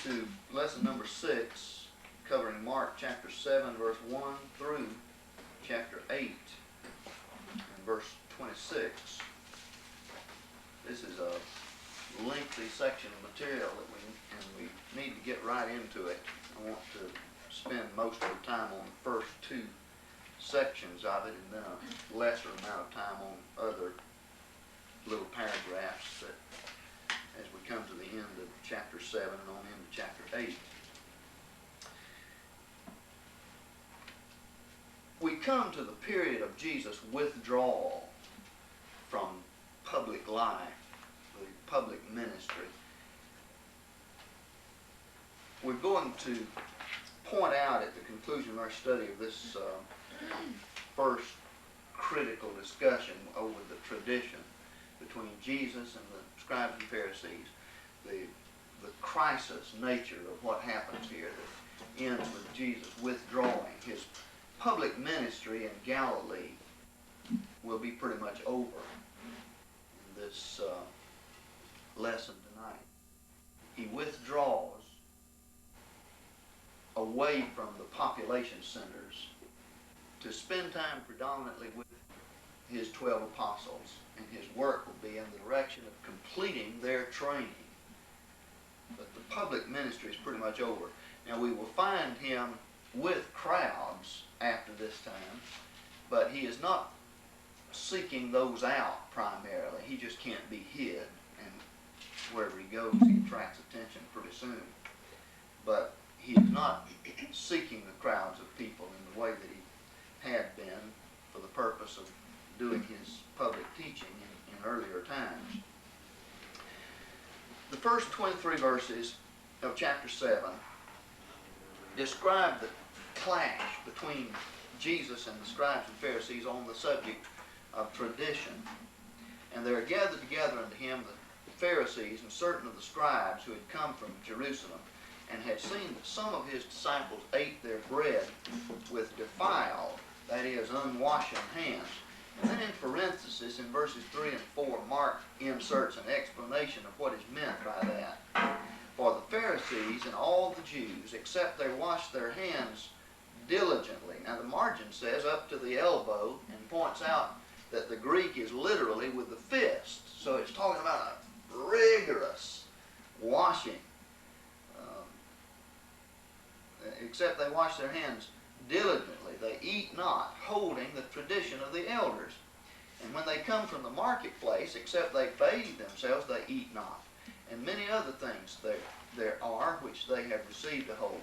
to lesson number 6, covering Mark chapter 7, verse 1 through chapter 8 and verse 26. This is a lengthy section of material that we need to get right into it. I want to spend most of the time on the first 2 sections of it, and then a lesser amount of time on other little paragraphs that, as we come to the end of chapter 7 and on into chapter 8. We come to the period of Jesus' withdrawal from public life, the public ministry. We're going to point out at the conclusion of our study of this first critical discussion over the tradition between Jesus and the scribes and Pharisees, the crisis nature of what happens here that ends with Jesus withdrawing. His public ministry in Galilee will be pretty much over in this lesson tonight. He withdraws away from the population centers to spend time predominantly with his 12 apostles, and his work will be in the direction of completing their training. But the public ministry is pretty much over. Now we will find him with crowds after this time, but he is not seeking those out primarily. He just can't be hid, and wherever he goes he attracts attention pretty soon. But he is not seeking the crowds of people in the way that he had been for the purpose of doing his public teaching in earlier times. The first 23 verses of chapter 7 describe the clash between Jesus and the scribes and Pharisees on the subject of tradition. And there are gathered together unto him the Pharisees and certain of the scribes who had come from Jerusalem, and had seen that some of his disciples ate their bread with defiled, that is, unwashen hands. And then in parenthesis, in verses 3 and 4, Mark inserts an explanation of what is meant by that. For the Pharisees and all the Jews, except they wash their hands diligently. Now the margin says up to the elbow, and points out that the Greek is literally with the fist. So it's talking about a rigorous washing. Except they wash their hands diligently. They eat not, holding the tradition of the elders. And when they come from the marketplace, except they bathe themselves, they eat not. And many other things there are which they have received to hold,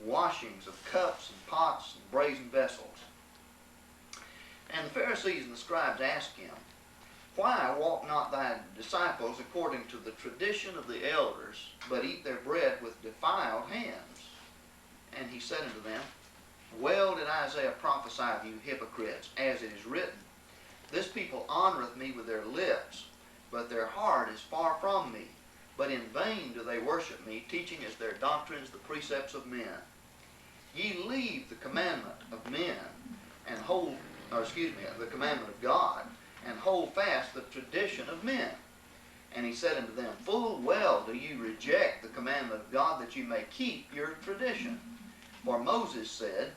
washings of cups and pots and brazen vessels. And the Pharisees and the scribes asked him, Why walk not thy disciples according to the tradition of the elders, but eat their bread with defiled hands? And he said unto them, Well did Isaiah prophesy of you hypocrites, as it is written, This people honoreth me with their lips, but their heart is far from me. But in vain do they worship me, teaching as their doctrines the precepts of men. Ye leave the commandment of men, and the commandment of God, and hold fast the tradition of men. And he said unto them, Full well do you reject the commandment of God, that you may keep your tradition. For Moses said,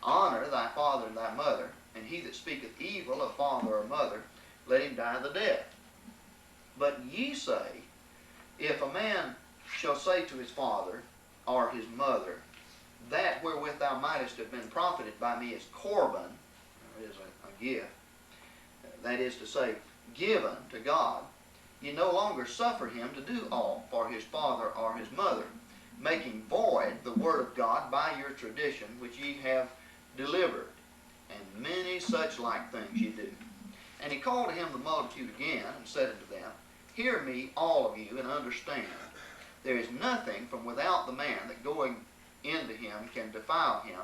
Honor thy father and thy mother, and he that speaketh evil of father or mother, let him die the death. But ye say, If a man shall say to his father or his mother, That wherewith thou mightest have been profited by me is Corban, it is a gift, that is to say, given to God, ye no longer suffer him to do aught for his father or his mother, making void the word of God by your tradition which ye have delivered. And many such like things ye do. And he called to him the multitude again, and said unto them, Hear me, all of you, and understand. There is nothing from without the man that going into him can defile him,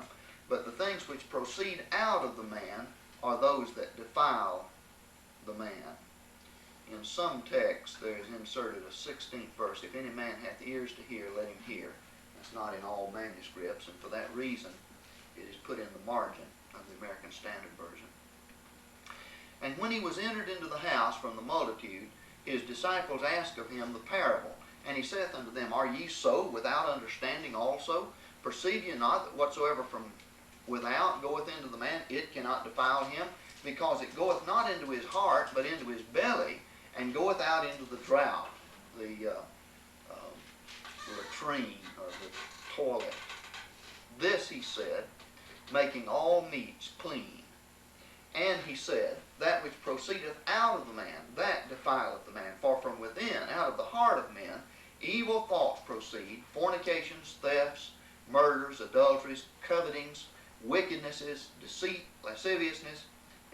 but the things which proceed out of the man are those that defile the man. In some texts there is inserted a 16th verse, If any man hath ears to hear, let him hear. That's not in all manuscripts, and for that reason it is put in the margin of the American Standard Version. And when he was entered into the house from the multitude, his disciples asked of him the parable. And he saith unto them, Are ye so without understanding also? Perceive ye not that whatsoever from without goeth into the man, it cannot defile him, because it goeth not into his heart, but into his belly, and goeth out into the draught, the latrine, or the toilet. This he said, making all meats clean. And he said, That which proceedeth out of the man, that defileth the man. For from within, out of the heart of men, evil thoughts proceed, fornications, thefts, murders, adulteries, covetings, wickednesses, deceit, lasciviousness,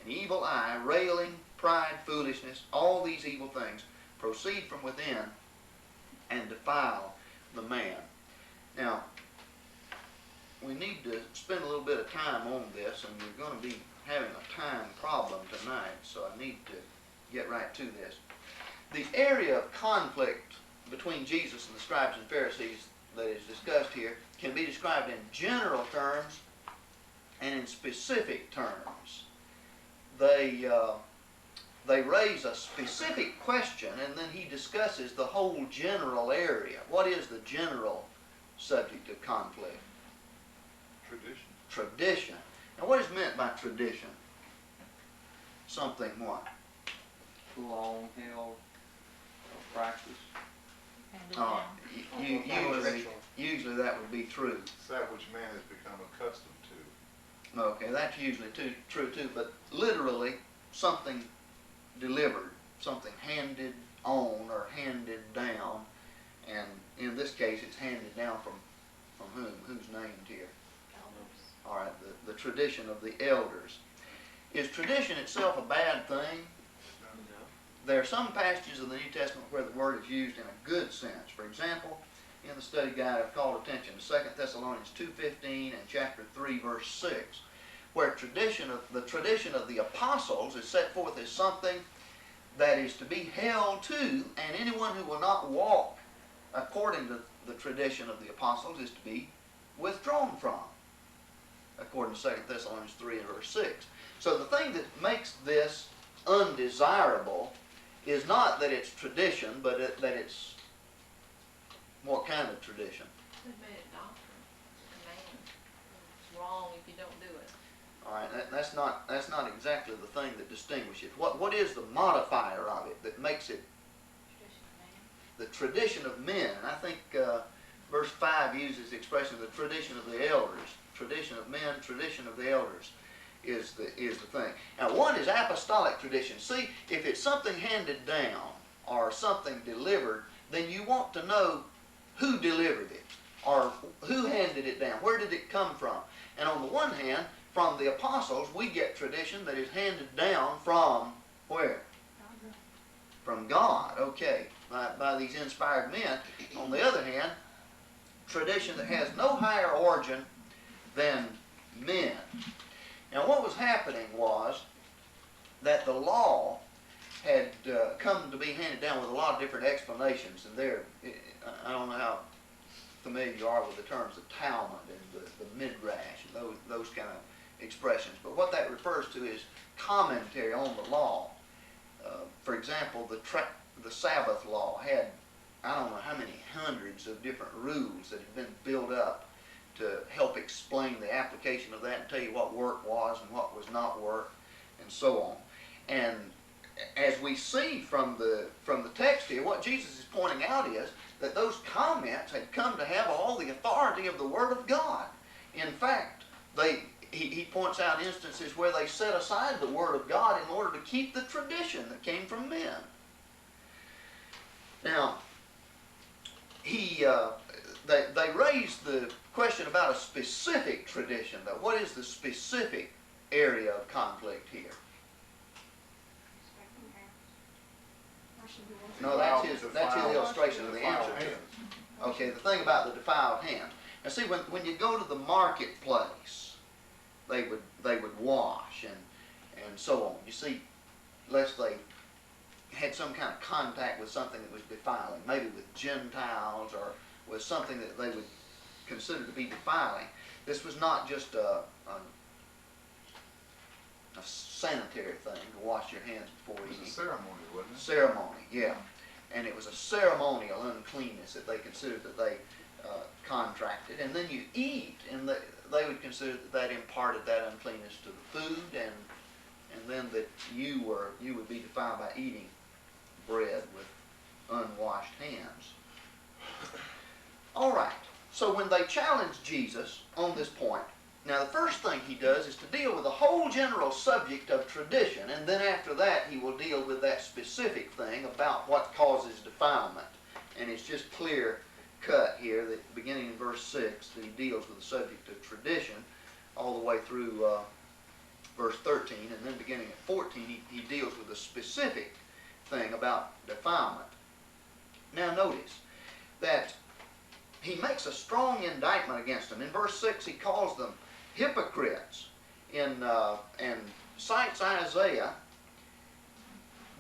an evil eye, railing, pride, foolishness. All these evil things proceed from within and defile the man. Now, we need to spend a little bit of time on this, and we're going to be having a time problem tonight, so I need to get right to this. The area of conflict between Jesus and the scribes and Pharisees that is discussed here can be described in general terms and in specific terms. They raise a specific question, and then he discusses the whole general area. What is the general subject of conflict? Tradition. Tradition. Now, what is meant by tradition? Something what? Long-held practice. Usually that would be true. It's that which man has become accustomed to. Okay, that's usually true too, but literally something delivered, something handed on or handed down, and in this case it's handed down from whom? Who's named here? Elders. All right, the tradition of the elders. Is tradition itself a bad thing? No. There are some passages of the New Testament where the word is used in a good sense. For example, in the study guide I've called attention to 2 Thessalonians 2:15 and chapter 3 verse 6, where the tradition of the apostles is set forth as something that is to be held to, and anyone who will not walk according to the tradition of the apostles is to be withdrawn from, according to 2 Thessalonians 3 and verse 6. So the thing that makes this undesirable is not that it's tradition, but that it's what kind of tradition? They made it doctrine, command. It's wrong if you don't do it. All right, that's not exactly the thing that distinguishes. What is the modifier of it that makes it the tradition of men? And I think verse 5 uses the expression the tradition of the elders. Tradition of men, tradition of the elders is the thing. Now, one is apostolic tradition. See, if it's something handed down or something delivered, then you want to know who delivered it or who handed it down. Where did it come from? And on the one hand, from the apostles, we get tradition that is handed down from where? God. From God, okay, by these inspired men. On the other hand, tradition that has no higher origin than men. Now, what was happening was that the law had come to be handed down with a lot of different explanations, and I don't know how familiar you are with the terms of Talmud and the Midrash and those kind of expressions, but what that refers to is commentary on the law. For example, the Sabbath law had, I don't know how many hundreds of different rules that had been built up to help explain the application of that and tell you what work was and what was not work and so on. And as we see from the text here, what Jesus is pointing out is that those comments had come to have all the authority of the Word of God. In fact, he points out instances where they set aside the Word of God in order to keep the tradition that came from men. Now, they raised the question about a specific tradition, though. What is the specific area of conflict here? No, that's his illustration of the answer. Okay, the thing about the defiled hand. Now, see, when you go to the marketplace, they would wash and so on. You see, lest they had some kind of contact with something that was defiling, maybe with Gentiles or with something that they would consider to be defiling. This was not just a sanitary thing to wash your hands before you eat. It was a ceremony, wasn't it? Ceremony, yeah. and it was a ceremonial uncleanness that they considered that they contracted. And then you eat, and they would consider that that imparted that uncleanness to the food, and then that you would be defiled by eating bread with unwashed hands. All right, so when they challenge Jesus on this point, now the first thing he does is to deal with the whole general subject of tradition, and then after that he will deal with that specific thing about what causes defilement. And it's just clear cut here that beginning in verse 6 that he deals with the subject of tradition all the way through verse 13, and then beginning at 14 he deals with a specific thing about defilement. Now notice that he makes a strong indictment against them. In verse 6 he calls them hypocrites. And cites Isaiah,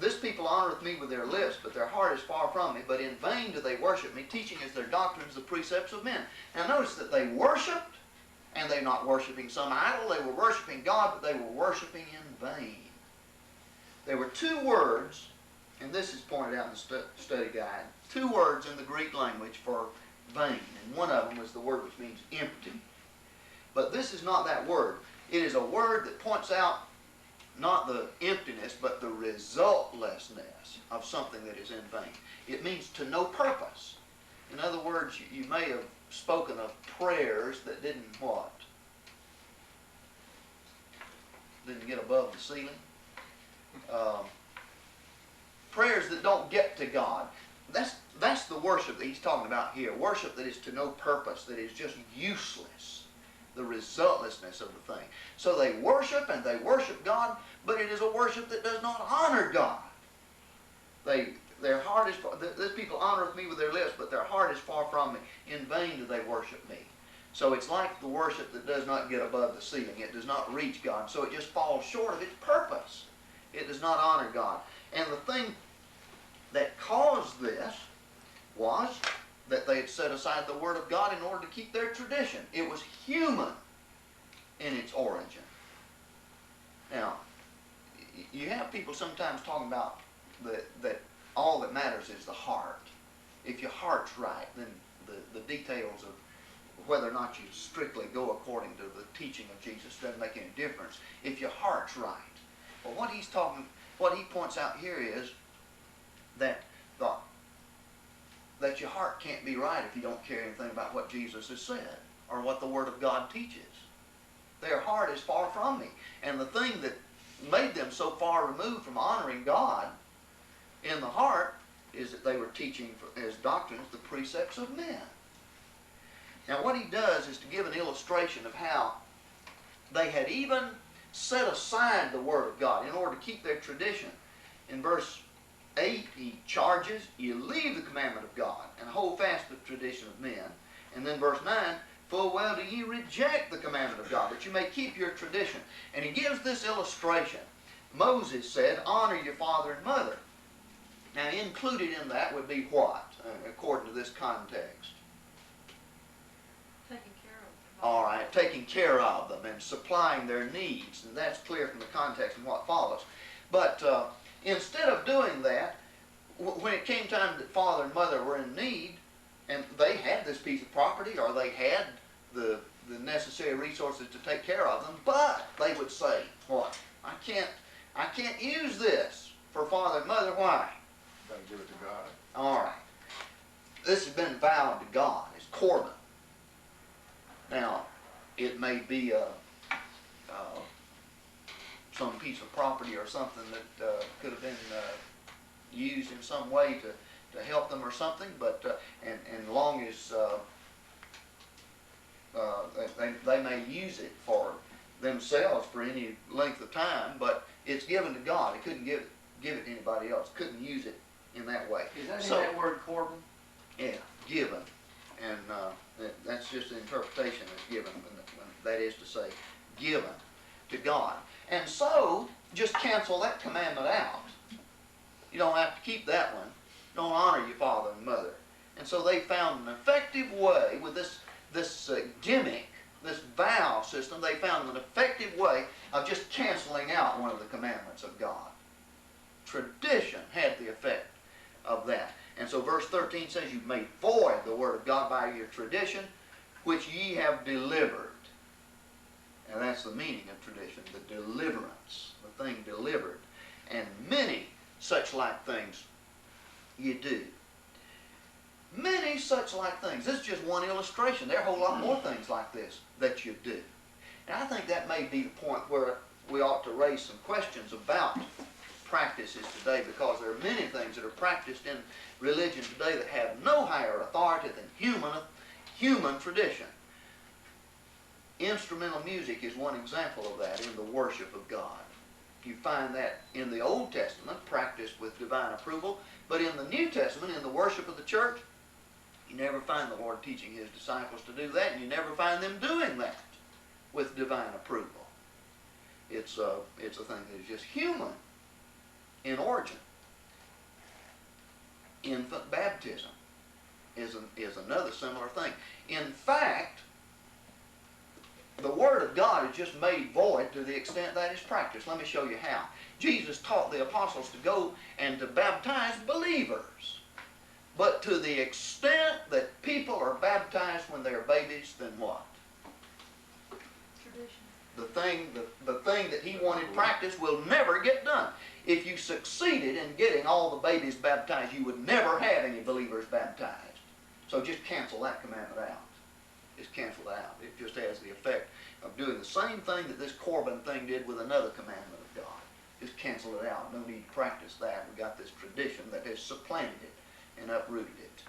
"This people honoreth me with their lips, but their heart is far from me. But in vain do they worship me, teaching as their doctrines the precepts of men." Now notice that they worshipped, and they're not worshiping some idol. They were worshiping God, but they were worshiping in vain. There were two words, and this is pointed out in the study guide, two words in the Greek language for vain. And one of them is the word which means empty. But this is not that word. It is a word that points out not the emptiness, but the resultlessness of something that is in vain. It means to no purpose. In other words, you may have spoken of prayers that didn't what? Didn't get above the ceiling. Prayers that don't get to God. That's the worship that he's talking about here. Worship that is to no purpose, that is just useless. The resultlessness of the thing. So they worship and they worship God, but it is a worship that does not honor God. Their heart is far, this people honoreth me with their lips, but their heart is far from me. In vain do they worship me. So it's like the worship that does not get above the ceiling. It does not reach God. So it just falls short of its purpose. It does not honor God. And the thing that caused this was that they had set aside the Word of God in order to keep their tradition. It was human in its origin. Now, you have people sometimes talking about that all that matters is the heart. If your heart's right, then the details of whether or not you strictly go according to the teaching of Jesus doesn't make any difference. If your heart's right. Well, what he points out here is that your heart can't be right if you don't care anything about what Jesus has said or what the Word of God teaches. Their heart is far from me. And the thing that made them so far removed from honoring God in the heart is that they were teaching as doctrines the precepts of men. Now what he does is to give an illustration of how they had even set aside the Word of God in order to keep their tradition. In verse 8, he charges, you leave the commandment of God and hold fast the tradition of men. And then verse 9, full well do ye reject the commandment of God, that you may keep your tradition. And he gives this illustration. Moses said, honor your father and mother. Now included in that would be what, according to this context? Taking care of them. All right, taking care of them and supplying their needs. And that's clear from the context and what follows. But instead of doing that, when it came time that father and mother were in need, and they had this piece of property, or they had the necessary resources to take care of them, but they would say, what? I can't use this for father and mother. Why? Gotta give it to God. All right. This has been vowed to God. It's Corbin. Now, it may be some piece of property or something that could have been used in some way to help them or something, but and long as they may use it for themselves for any length of time, but it's given to God. It couldn't give it to anybody else. Couldn't use it in that way. Is that So, in that word Corbin? yeah, given, and that's just an interpretation of given. That is to say, given to God. And so, just cancel that commandment out. You don't have to keep that one. Don't honor your father and mother. And so they found an effective way with this gimmick, this vow system. They found an effective way of just canceling out one of the commandments of God. Tradition had the effect of that. And so verse 13 says, you've made void the word of God by your tradition, which ye have delivered. And that's the meaning of tradition, the deliverance, the thing delivered. And many such like things you do. Many such like things. This is just one illustration. There are a whole lot more things like this that you do. And I think that may be the point where we ought to raise some questions about practices today, because there are many things that are practiced in religion today that have no higher authority than human tradition. Instrumental music is one example of that in the worship of God. You find that in the Old Testament, practiced with divine approval, but in the New Testament, in the worship of the church, you never find the Lord teaching His disciples to do that, and you never find them doing that with divine approval. It's a thing that is just human in origin. Infant baptism is another similar thing. In fact, the Word of God is just made void to the extent that it's practiced. Let me show you how. Jesus taught the apostles to go and to baptize believers. But to the extent that people are baptized when they're babies, then what? Tradition. The thing that He wanted practiced will never get done. If you succeeded in getting all the babies baptized, you would never have any believers baptized. So just cancel that commandment out. Just cancel it out. It just has the effect of doing the same thing that this Corbin thing did with another commandment of God. Just cancel it out. No need to practice that. We've got this tradition that has supplanted it and uprooted it.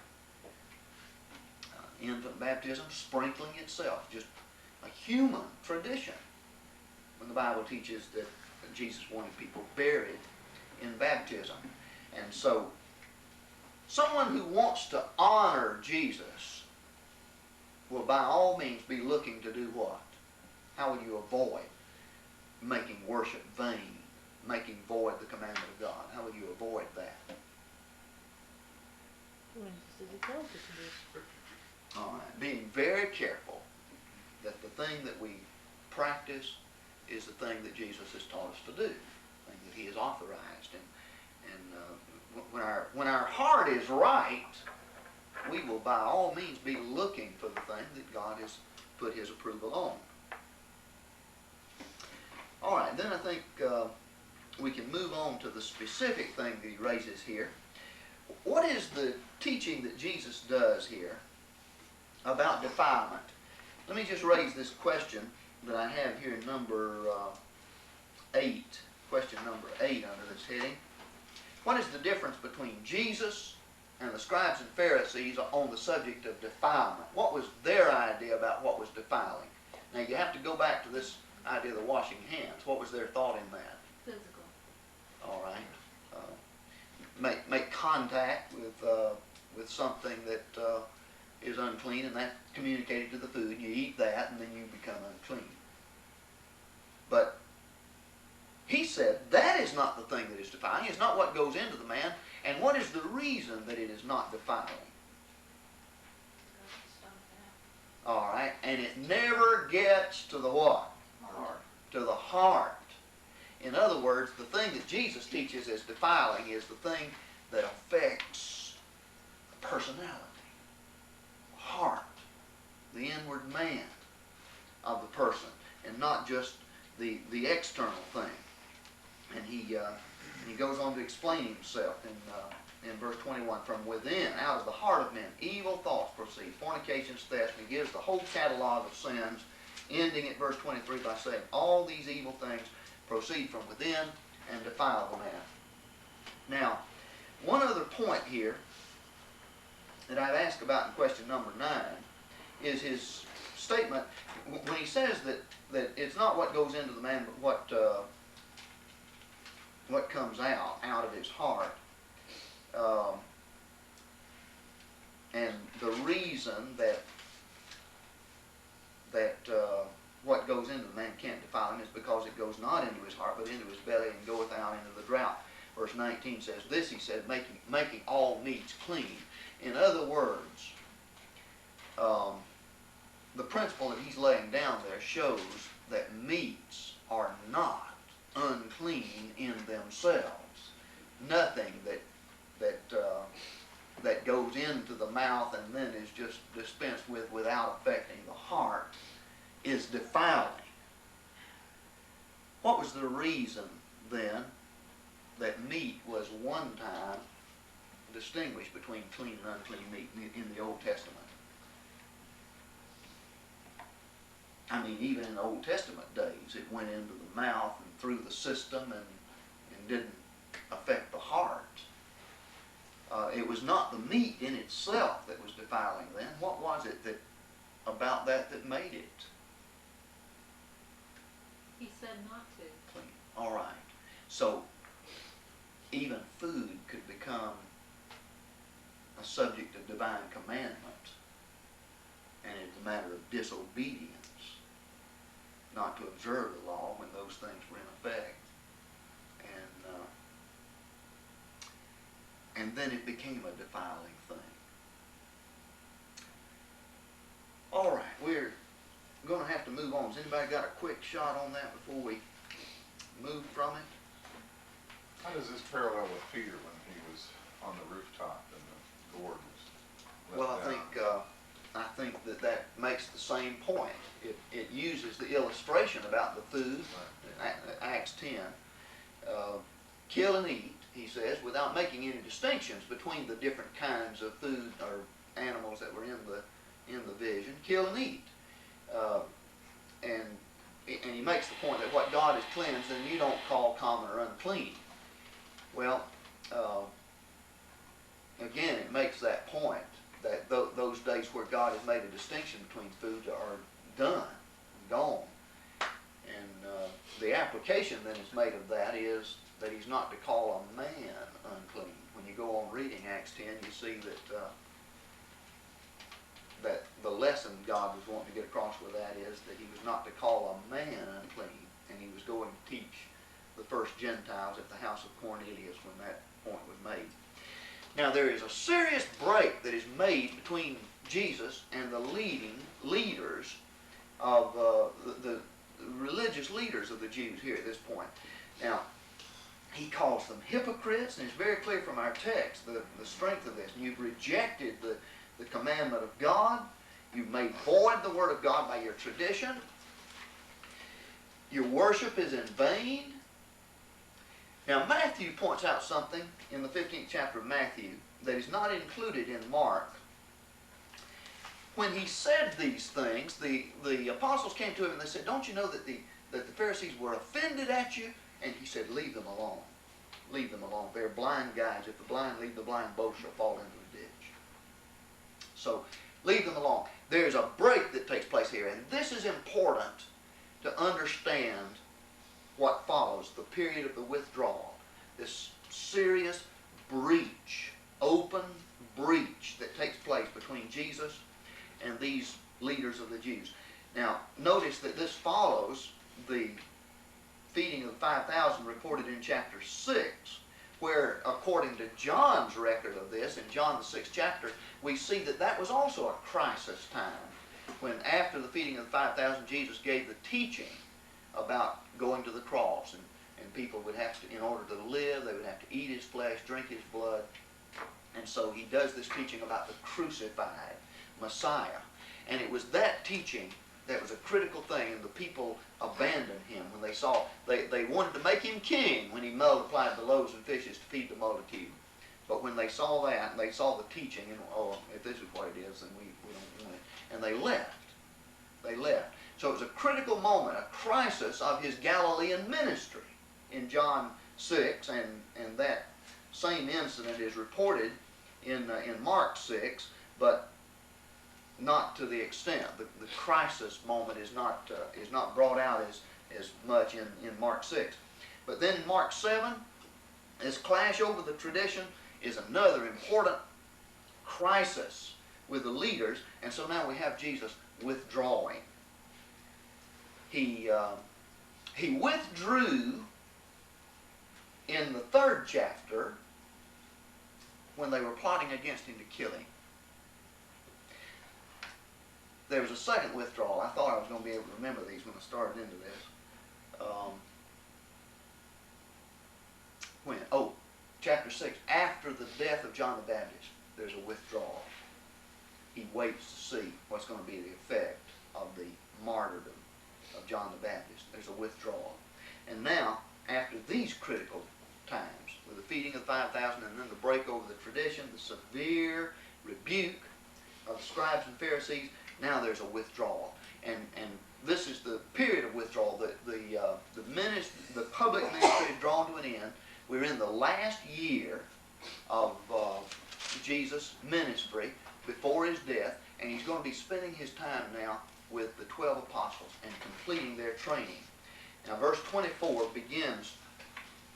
Infant baptism, sprinkling itself, just a human tradition. When the Bible teaches that Jesus wanted people buried in baptism. And so, someone who wants to honor Jesus will by all means be looking to do what? How will you avoid making worship vain, making void the commandment of God? How will you avoid that? All right, being very careful that the thing that we practice is the thing that Jesus has taught us to do, the thing that He has authorized. And when our heart is right, we will by all means be looking for the thing that God has put His approval on. All right, then I think we can move on to the specific thing that he raises here. What is the teaching that Jesus does here about defilement? Let me just raise this question that I have here in number 8, question number 8 under this heading. What is the difference between Jesus and the scribes and Pharisees on the subject of defilement? What was their idea about what was defiling? Now you have to go back to this idea of the washing hands. What was their thought in that? Physical. All right. Make contact with something that is unclean, and that's communicated to the food. You eat that, and then you become unclean. But he said that is not the thing that is defiling. It's not what goes into the man. And what is the reason that it is not defiling? All right. And it never gets to the what? Heart. To the heart. In other words, the thing that Jesus teaches as defiling is the thing that affects the personality, the heart, the inward man of the person, and not just the external thing. And he goes on to explain himself in verse 21. From within, out of the heart of men, evil thoughts proceed, fornications, theft. And he gives the whole catalog of sins, ending at verse 23 by saying, all these evil things proceed from within and defile the man. Now, one other point here that I've asked about in question number 9 is his statement when he says that it's not what goes into the man, but what comes out of his heart. And the reason that what goes into the man can't defile him is because it goes not into his heart, but into his belly, and goeth out into the drought. Verse 19 says, this, he said, making all meats clean. In other words, the principle that he's laying down there shows that meats are not unclean in themselves. Nothing that that goes into the mouth and then is just dispensed with without affecting the heart is defiling. What was the reason then that meat was one time distinguished between clean and unclean meat in the Old Testament? I mean, even in the Old Testament days, it went into the mouth and through the system and didn't affect the heart. It was not the meat in itself that was defiling then. What was it about that made it He said not to. clean? All right. So even food could become a subject of divine commandment, and it's a matter of disobedience not to observe the law when those things were in effect. And then it became a defiling thing. All right, we're going to have to move on. Has anybody got a quick shot on that before we move from it? How does this parallel with Peter when he was on the rooftop and the gourd was Well, let down? I think that makes the same point. It uses the illustration about the food, Acts 10. Kill and eat, he says, without making any distinctions between the different kinds of food or animals that were in the vision. Kill and eat, and he makes the point that what God has cleansed, then you don't call common or unclean. Well, again, it makes that point that those days where God has made a distinction between foods are done, gone, and the application then is made of that is that he's not to call a man unclean. When you go on reading Acts 10, you see that the lesson God was wanting to get across with that is that he was not to call a man unclean, and he was going to teach the first Gentiles at the house of Cornelius when that point was made. Now there is a serious break that is made between Jesus and the leaders of the religious leaders of the Jews here at this point. Now, he calls them hypocrites, and it's very clear from our text the strength of this. You've rejected the commandment of God. You've made void the word of God by your tradition. Your worship is in vain. Now, Matthew points out something in the 15th chapter of Matthew that is not included in Mark. When he said these things, the apostles came to him and they said, "Don't you know that the Pharisees were offended at you?" And he said, "Leave them alone. Leave them alone. They're blind guides. If the blind lead the blind, both shall fall into the ditch." So, leave them alone. There's a break that takes place here, and this is important to understand what follows, the period of the withdrawal. This serious breach, open breach that takes place between Jesus and these leaders of the Jews. Now, notice that this follows the feeding of the 5,000 reported in chapter 6, where according to John's record of this, in John the 6th chapter, we see that was also a crisis time, when after the feeding of the 5,000, Jesus gave the teaching about going to the cross, and people would have to, in order to live, they would have to eat his flesh, drink his blood, and so he does this teaching about the crucified Messiah. And it was that teaching that was a critical thing, and the people abandoned him when they saw, they wanted to make him king when he multiplied the loaves and fishes to feed the multitude. But when they saw that, and they saw the teaching, and oh, if this is what it is, then we don't want it. And they left. They left. So it was a critical moment, a crisis of his Galilean ministry in John 6, and that same incident is reported in Mark 6, but not to the extent. The crisis moment is not brought out as much in Mark 6. But then in Mark 7, this clash over the tradition is another important crisis with the leaders, and so now we have Jesus withdrawing. He withdrew in the 3rd chapter when they were plotting against him to kill him. There was a second withdrawal. I thought I was going to be able to remember these when I started into this. Chapter 6, after the death of John the Baptist. there's a withdrawal. He waits to see what's going to be the effect of the martyrdom of John the Baptist. There's a withdrawal. And now, after these critical times, with the feeding of the 5,000 and then the break over the tradition, the severe rebuke of the scribes and Pharisees, now there's a withdrawal. And this is the period of withdrawal. The public ministry is drawn to an end. We're in the last year of Jesus' ministry before his death, and he's going to be spending his time now with the 12 apostles and completing their training. Now verse 24 begins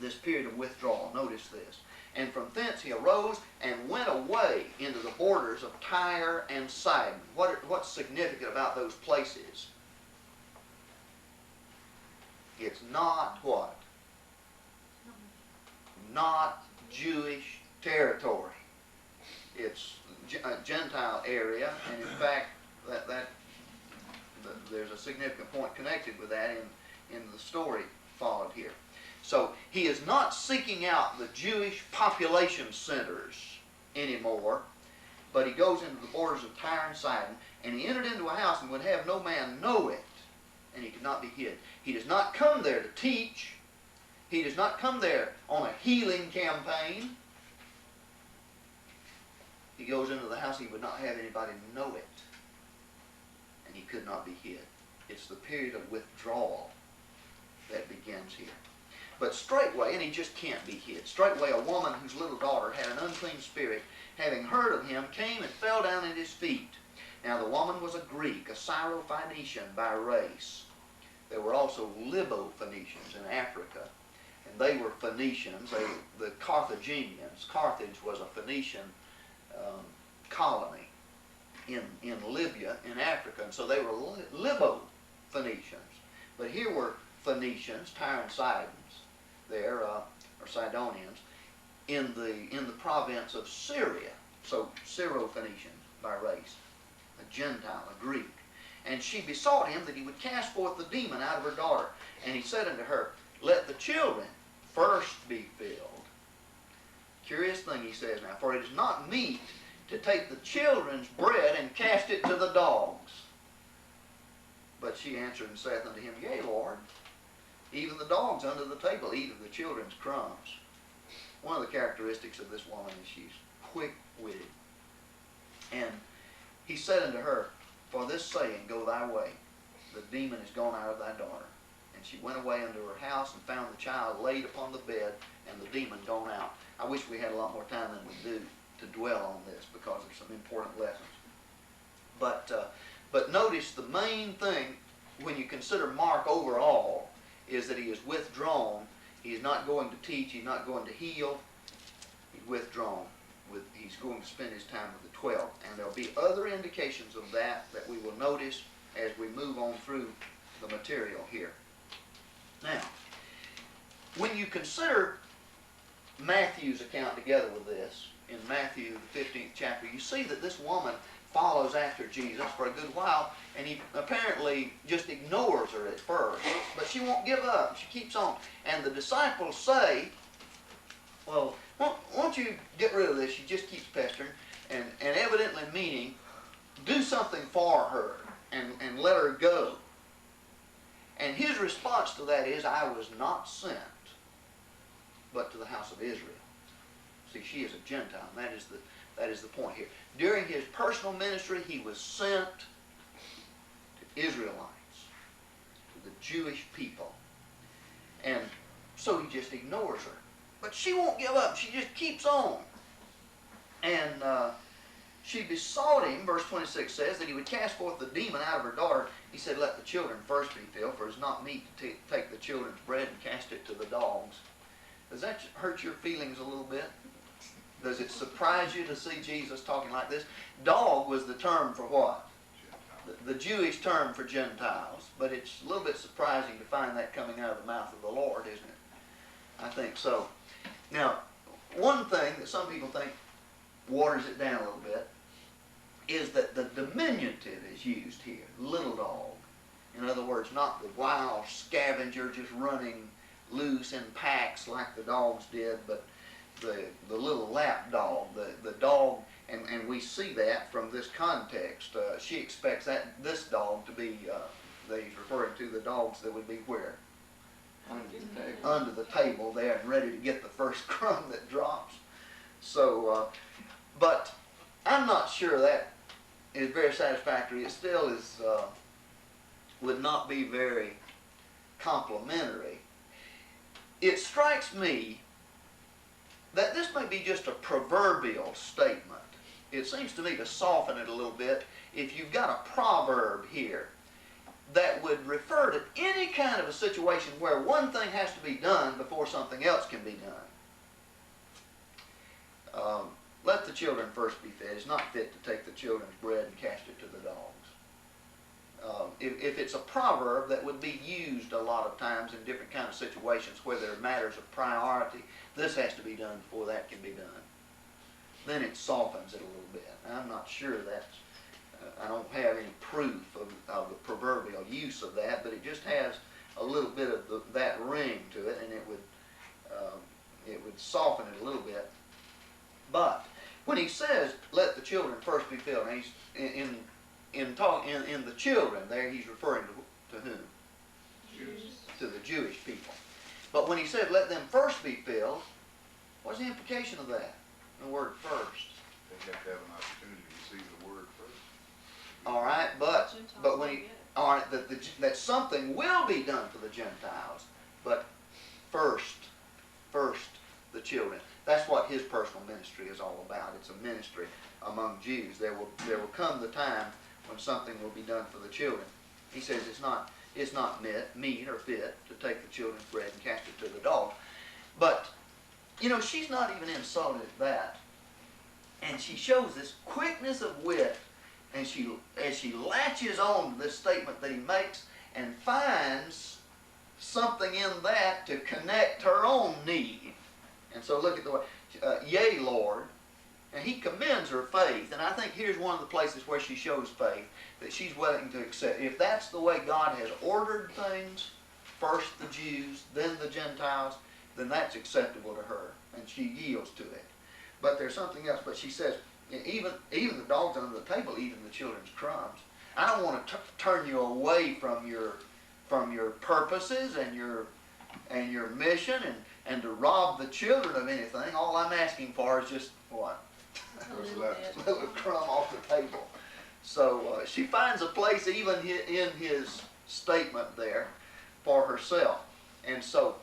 this period of withdrawal. Notice this. And from thence he arose and went away into the borders of Tyre and Sidon. What's significant about those places? It's not what? Not Jewish territory. It's a Gentile area, and in fact, there's a significant point connected with that in the story followed here. So he is not seeking out the Jewish population centers anymore, but he goes into the borders of Tyre and Sidon, and he entered into a house and would have no man know it, and he could not be hid. He does not come there to teach. He does not come there on a healing campaign. He goes into the house, he would not have anybody know it, and he could not be hid. It's the period of withdrawal that begins here. But straightway, and he just can't be hid, straightway a woman whose little daughter had an unclean spirit, having heard of him, came and fell down at his feet. Now the woman was a Greek, a Syro-Phoenician by race. There were also Libo-Phoenicians in Africa, and they were Phoenicians, the Carthaginians. Carthage was a Phoenician colony in Libya, in Africa, and so they were Libo-Phoenicians. But here were Phoenicians, Tyre and Sidons, there, or Sidonians, in the province of Syria. So Syro-Phoenician by race, a Gentile, a Greek. And she besought him that he would cast forth the demon out of her daughter. And he said unto her, let the children first be filled. Curious thing he says now, for it is not meet to take the children's bread and cast it to the dogs. But she answered and saith unto him, yea, Lord, even the dogs under the table eat of the children's crumbs. One of the characteristics of this woman is she's quick-witted. And he said unto her, for this saying, go thy way. The demon is gone out of thy daughter. And she went away unto her house and found the child laid upon the bed and the demon gone out. I wish we had a lot more time than we do to dwell on this because there's some important lessons. But notice the main thing when you consider Mark overall is that he is withdrawn. He is not going to teach. He's not going to heal. He's withdrawn. He's going to spend his time with the 12. And there'll be other indications of that we will notice as we move on through the material here. Now, when you consider Matthew's account together with this, in Matthew the 15th chapter, you see that this woman follows after Jesus for a good while, and he apparently just ignores her at first. But she won't give up. She keeps on. And the disciples say, well, won't you get rid of this? She just keeps pestering, and evidently meaning, do something for her and let her go. And his response to that is, I was not sent, but to the house of Israel. See, she is a Gentile, and that is the point here. During his personal ministry, he was sent to Israelites, to the Jewish people. And so he just ignores her. But she won't give up. She just keeps on. And she besought him, verse 26 says, that he would cast forth the demon out of her daughter. He said, let the children first be filled, for it is not meet to take the children's bread and cast it to the dogs. Does that hurt your feelings a little bit? Does it surprise you to see Jesus talking like this? Dog was the term for what? The Jewish term for Gentiles. But it's a little bit surprising to find that coming out of the mouth of the Lord, isn't it? I think so. Now, one thing that some people think waters it down a little bit is that the diminutive is used here, little dog. In other words, not the wild scavenger just running loose in packs like the dogs did, but the little lap dog, the dog, And we see that from this context. She expects this dog to be, that he's referring to, the dogs that would be where? Under the table. Under the table there and ready to get the first crumb that drops. So, but I'm not sure that is very satisfactory. It still is, would not be very complimentary. It strikes me that this may be just a proverbial statement. It seems to me to soften it a little bit if you've got a proverb here that would refer to any kind of a situation where one thing has to be done before something else can be done. Let the children first be fed. It's not fit to take the children's bread and cast it to the dogs. If it's a proverb that would be used a lot of times in different kind of situations where there are matters of priority, this has to be done before that can be done, then it softens it a little bit. I'm not sure that's, I don't have any proof of the proverbial use of that, but it just has a little bit of that ring to it, and it would soften it a little bit. But when he says, let the children first be filled, and he's in the children there, he's referring to whom? Jews. To the Jewish people. But when he said, let them first be filled, what's the implication of that? The word first. They have to have an opportunity to receive the word first. All right, but when he, all right, that something will be done for the Gentiles, but first the children. That's what his personal ministry is all about. It's a ministry among Jews. There will come the time when something will be done for the children. He says it's not meet or fit to take the children's bread and cast it to the dogs. But she's not even insulted at that, and she shows this quickness of wit, and as she latches on to this statement that he makes and finds something in that to connect her own need. And so look at the way, yea, Lord, and he commends her faith. And I think here's one of the places where she shows faith, that she's willing to accept. If that's the way God has ordered things, first the Jews, then the Gentiles, then that's acceptable to her, and she yields to it. But there's something else. But she says, even the dogs under the table eating the children's crumbs. I don't want to turn you away from your purposes and your mission and to rob the children of anything. All I'm asking for is just what? A little crumb off the table. So she finds a place even in his statement there for herself. And so,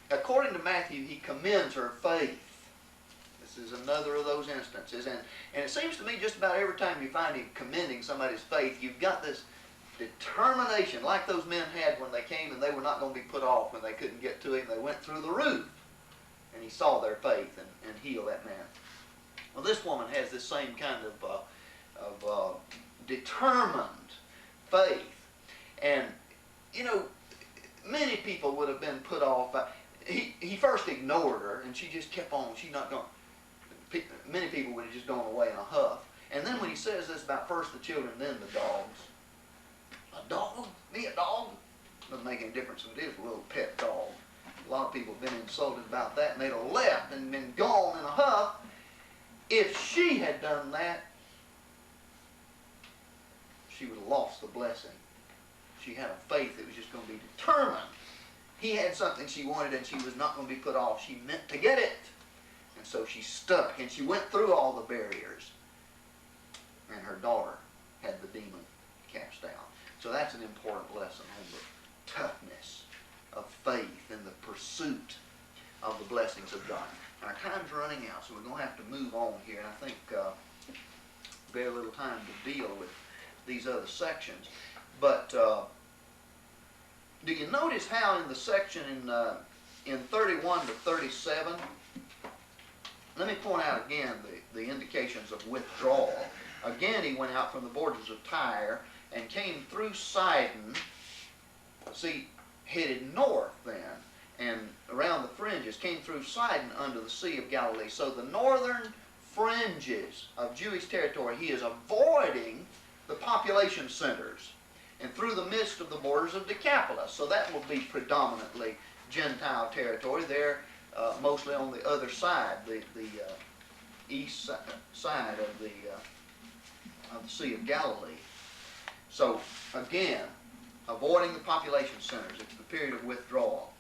according to Matthew, he commends her faith. This is another of those instances. And it seems to me just about every time you find him commending somebody's faith, you've got this determination, like those men had when they came and they were not going to be put off when they couldn't get to him. They went through the roof, and he saw their faith and healed that man. Well, this woman has this same kind of determined faith. And, many people would have been put off. He first ignored her, and she just kept on. She's not going. Many people would have just gone away in a huff. And then when he says this about first the children, then the dogs. A dog? Me a dog? Doesn't make any difference if it is a little pet dog. A lot of people have been insulted about that, and they'd have left and been gone in a huff. If she had done that, she would have lost the blessing. She had a faith that was just going to be determined. He had something she wanted, and she was not going to be put off. She meant to get it. And so she stuck, and she went through all the barriers. And her daughter had the demon cast out. So that's an important lesson on the toughness of faith and the pursuit of the blessings of God. Our time's running out, so we're going to have to move on here. And I think very little time to deal with these other sections. But do you notice how in the section in 31 to 37, let me point out again the indications of withdrawal. Again, he went out from the borders of Tyre and came through Sidon, see, headed north then, and around the fringes, came through Sidon under the Sea of Galilee. So the northern fringes of Jewish territory, he is avoiding the population centers, and through the midst of the borders of Decapolis. So that will be predominantly Gentile territory. They're mostly on the other side, the east side of the Sea of Galilee. So, again, avoiding the population centers. It's the period of withdrawal.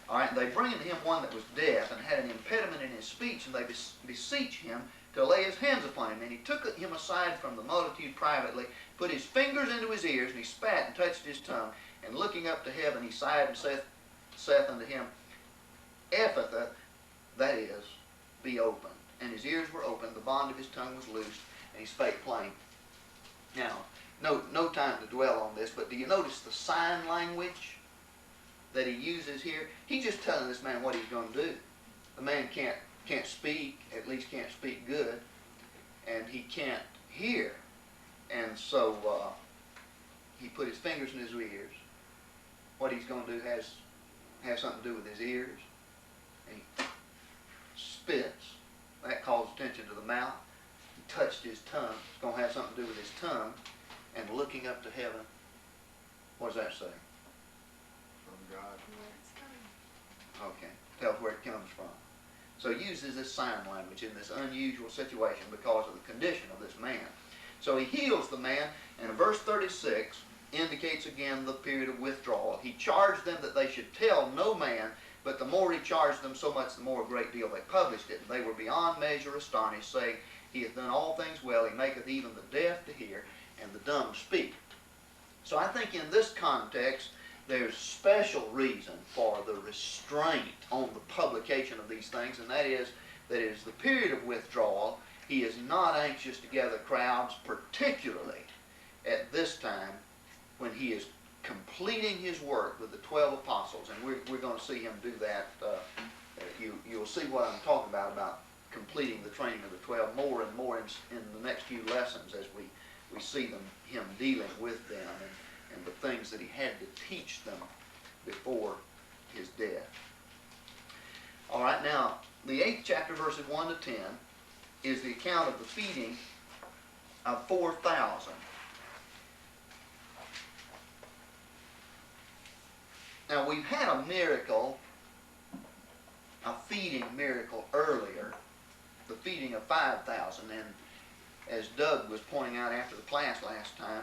All right, they bring unto him one that was deaf and had an impediment in his speech, and they beseech him to lay his hands upon him. And he took him aside from the multitude privately, put his fingers into his ears, and he spat and touched his tongue. And looking up to heaven, he sighed and saith unto him, Ephphatha, that is, be opened. And his ears were opened, the bond of his tongue was loosed, and he spake plain. Now, no time to dwell on this, but do you notice the sign language that he uses here? He's just telling this man what he's going to do. The man can't speak, at least can't speak good, and he can't hear. And so he put his fingers in his ears. What he's going to do has something to do with his ears. And he spits. That calls attention to the mouth. He touched his tongue. It's going to have something to do with his tongue. And looking up to heaven, what does that say? From God. Okay, tells where it comes from. So he uses this sign language in this unusual situation because of the condition of this man. So he heals the man, and in verse 36 indicates again the period of withdrawal. He charged them that they should tell no man, but the more he charged them, so much the more a great deal they published it. And they were beyond measure astonished, saying, He hath done all things well, he maketh even the deaf to hear, and the dumb to speak. So I think in this context, there's special reason for the restraint on the publication of these things, and that is the period of withdrawal. He is not anxious to gather crowds, particularly at this time when he is completing his work with the 12 apostles, and we're going to see him do that. You'll see what I'm talking about completing the training of the 12 more and more in the next few lessons as we see him dealing with them and the things that he had to teach them before his death. All right, now, the 8th chapter, verses 1 to 10, is the account of the feeding of 4,000. Now, we've had a miracle, a feeding miracle earlier, the feeding of 5,000, and as Doug was pointing out after the class last time,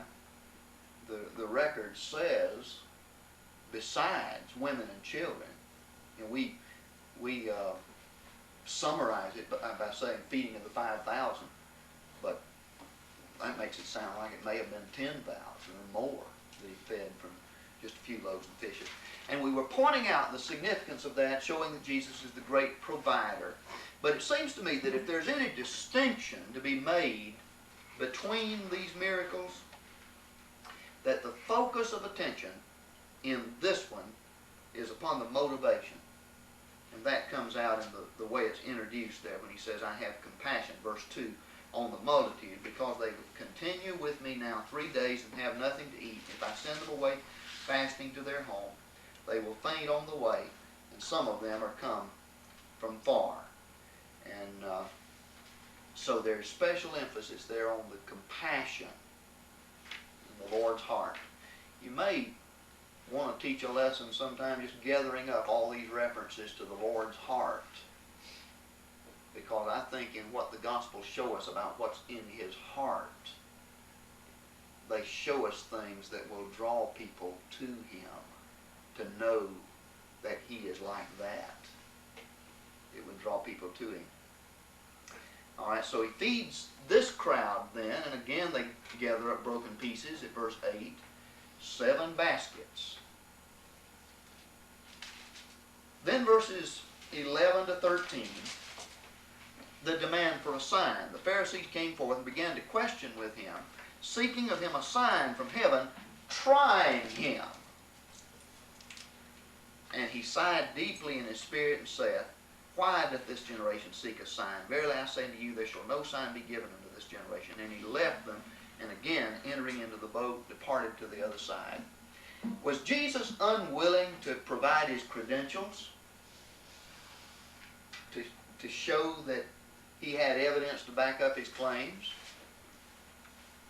the record says, besides women and children, and we summarize it by saying feeding of the 5,000, but that makes it sound like it may have been 10,000 or more that he fed from just a few loaves and fishes. And we were pointing out the significance of that, showing that Jesus is the great provider. But it seems to me that if there's any distinction to be made between these miracles, that the focus of attention in this one is upon the motivation. And that comes out in the way it's introduced there when he says, I have compassion, verse 2, on the multitude, because they would continue with me now 3 days and have nothing to eat. If I send them away fasting to their home, they will faint on the way, and some of them are come from far. And so there's special emphasis there on the compassion in the Lord's heart. You may want to teach a lesson sometime just gathering up all these references to the Lord's heart, because I think in what the Gospels show us about what's in His heart, they show us things that will draw people to Him, to know that He is like that. It would draw people to Him. All right, so He feeds this crowd then, and again they gather up broken pieces at verse 8, 7 baskets. Then verses 11 to 13, the demand for a sign. The Pharisees came forth and began to question with Him, seeking of Him a sign from heaven, trying Him. And He sighed deeply in His spirit and saith, Why doth this generation seek a sign? Verily I say unto you, there shall no sign be given unto this generation. And He left them, and again, entering into the boat, departed to the other side. Was Jesus unwilling to provide His credentials? To show that He had evidence to back up His claims?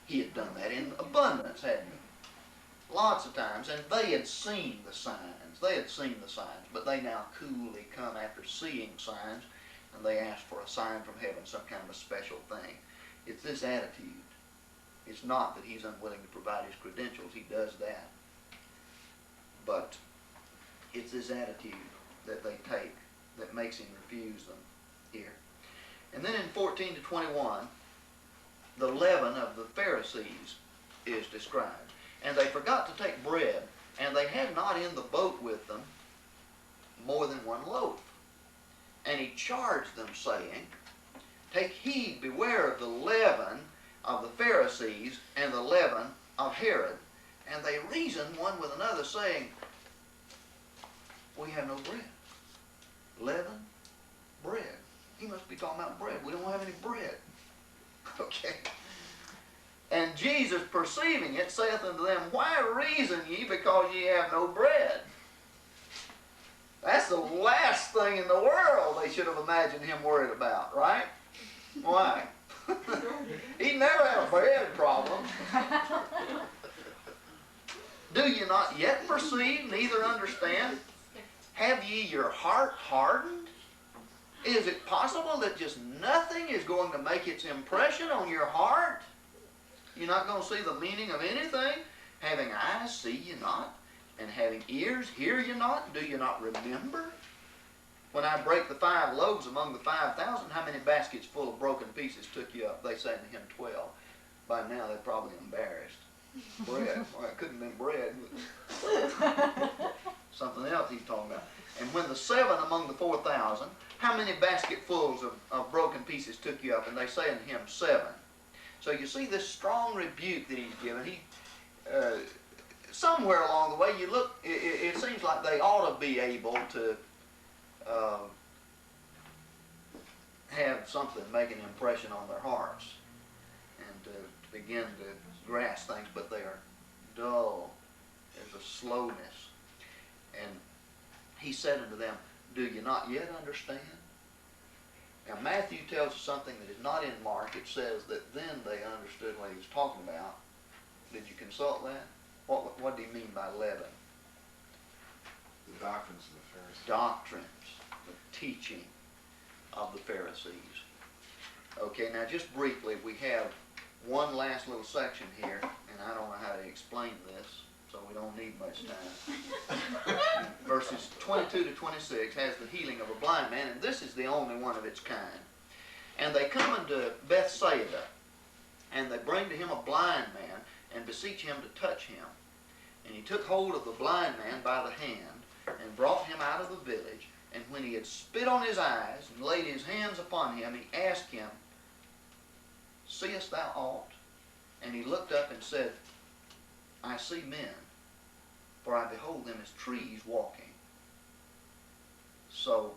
He had done that in abundance, hadn't He? Lots of times, and they had seen the signs. They had seen the signs, but they now coolly come after seeing signs, and they ask for a sign from heaven, some kind of a special thing. It's this attitude. It's not that he's unwilling to provide his credentials. He does that. But it's this attitude that they take that makes him refuse them here. And then in 14 to 21, the leaven of the Pharisees is described. And they forgot to take bread, and they had not in the boat with them more than one loaf. And he charged them, saying, take heed, beware of the leaven of the Pharisees and the leaven of Herod. And they reasoned one with another, saying, we have no bread. Leaven, bread. He must be talking about bread. We don't have any bread. Okay. And Jesus, perceiving it, saith unto them, why reason ye because ye have no bread? That's the last thing in the world they should have imagined him worried about, right? Why? He never had a bread problem. Do you not yet perceive, neither understand? Have ye your heart hardened? Is it possible that just nothing is going to make its impression on your heart? You're not going to see the meaning of anything? Having eyes, see ye not? And having ears, hear ye not? Do you not remember? When I break the 5 loaves among the 5,000, how many baskets full of broken pieces took you up? They say to him 12. By now they're probably embarrassed. Bread. Well, it couldn't have been bread. Something else he's talking about. And when the 7 among the 4,000, how many basketfuls of broken pieces took you up? And they say unto him 7. So you see this strong rebuke that he's given. Somewhere along the way, you look, it seems like they ought to be able to have something make an impression on their hearts and to begin to grasp things, but they are dull. There's a slowness. And he said unto them, do you not yet understand? Now Matthew tells us something that is not in Mark. It says that then they understood what he was talking about. Did you consult that? What do you mean by leaven? The doctrines of the Pharisees. Doctrines, the teaching of the Pharisees. Okay, now just briefly, we have one last little section here, and I don't know how to explain this, so we don't need much time. Verses 22 to 26 has the healing of a blind man, and this is the only one of its kind. And they come unto Bethsaida, and they bring to him a blind man, and beseech him to touch him. And he took hold of the blind man by the hand, and brought him out of the village. And when he had spit on his eyes, and laid his hands upon him, he asked him, seest thou aught? And he looked up and said, I see men, for I behold them as trees walking. So,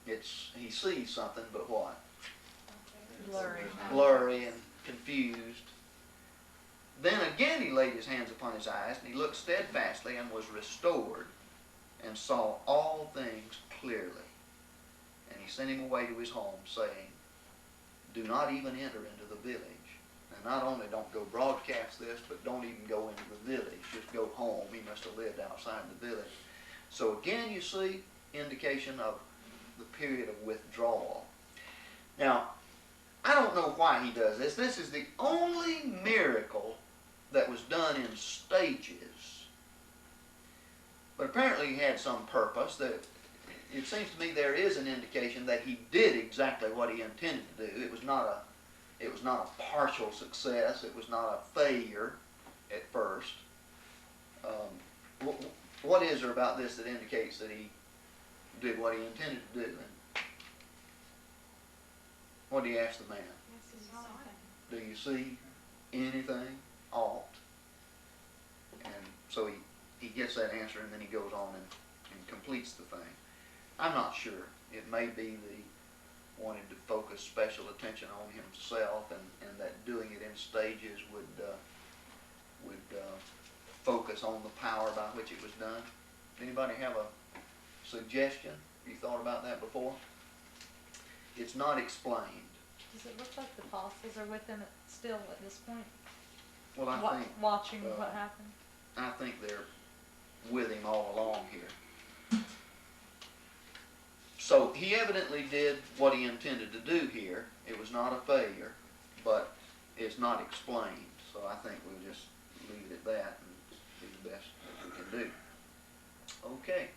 he sees something, but what? Blurry and confused. Then again he laid his hands upon his eyes, and he looked steadfastly, and was restored, and saw all things clearly. And he sent him away to his home, saying, do not even enter into the village. And not only don't go broadcast this, but don't even go into the village. Just go home. He must have lived outside the village. So again, you see indication of the period of withdrawal. Now, I don't know why he does this. This is the only miracle that was done in stages. But apparently he had some purpose. That it seems to me there is an indication that he did exactly what he intended to do. It was not a partial success. It was not a failure at first. What is there about this that indicates that he did what he intended to do? What do you ask the man? Do you see anything? Aught? And so he gets that answer, and then he goes on and completes the thing. I'm not sure. It may be that he wanted to focus special attention on himself, and that doing it in stages would focus on the power by which it was done. Anybody have a suggestion? You thought about that before? It's not explained. Does it look like the apostles are with him still at this point? Well, I think Watching what happened? I think they're with him all along here. he evidently did what he intended to do here. It was not a failure, but it's not explained. So I think we'll just leave it at that and do the best that we can do. Okay.